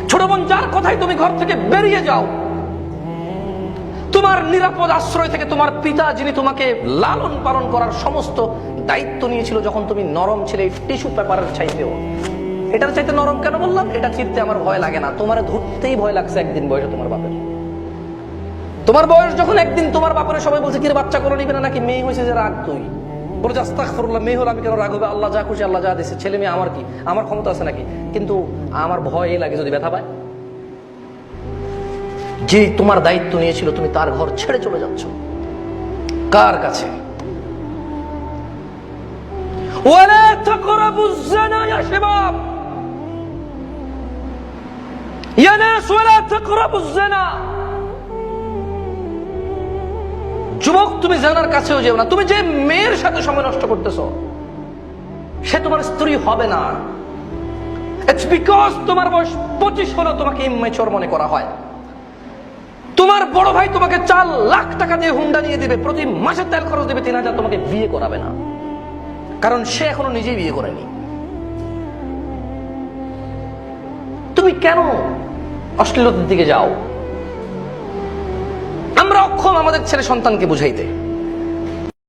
ছোট বোন, যার কথায় তুমি ঘর থেকে বেরিয়ে যাও, তোমার নিরাপদ আশ্রয় থেকে তোমার পিতা, যিনি তোমাকে লালন পালন করার সমস্ত দায়িত্ব নিয়েছিল যখন তুমি নরম ছিলে, টিস্যু পেপারের চাইতেও। এটার চাইতে নরম কেন বললাম? এটা চিনতে আমার ভয় লাগে না, তোমার ধরতেই ভয় লাগছে একদিন বয়সে তোমার বাপের। তোমার বয়স যখন একদিন তোমার বাপের সবাই বলছে কি রে বাচ্চা করে নিবে না, নাকি মেয়ে হয়েছে যে রাগ, তুই বলে আস্তাগফিরুল্লাহ, মেয়ে হলে আমি কেন রাগ হবে? আল্লাহ যা খুশি আল্লাহ যা দিচ্ছে, ছেলে মেয়ে আমার কি, আমার ক্ষমতা আছে নাকি? কিন্তু আমার ভয় লাগে যদি ব্যথা পায়। যে তোমার দায়িত্ব নিয়েছিল, তুমি তার ঘর ছেড়ে চলে যাচ্ছ কার কাছে? ওয়ালা তাকরাবুজ জিনা ইয়া শাবাব, ইয়া নাস ওয়ালা তাকরাবুজ জিনা। যুবক, তুমি জানার কাছেও যেও না। তুমি যে মেয়ের সাথে সময় নষ্ট করতেছো, সে তোমার স্ত্রী হবে না। ইটস বিকজ তোমার বয়স 25 হলো তোমাকে ইম্যাচিওর মনে করা হয়। তোমার বড় ভাই তোমাকে 4 লাখ টাকা দিয়ে হুন্ডা নিয়ে দিবে, প্রতি মাসে তেল খরচ দেবে 3000, তোমাকে বিয়ে করাবে না, কারণ সে এখনো নিজেই বিয়ে করেনি। তুমি কেন অশ্লীলতার দিকে যাও? আমরা অক্ষম আমাদের ছেলে সন্তানকে বুঝাইতে।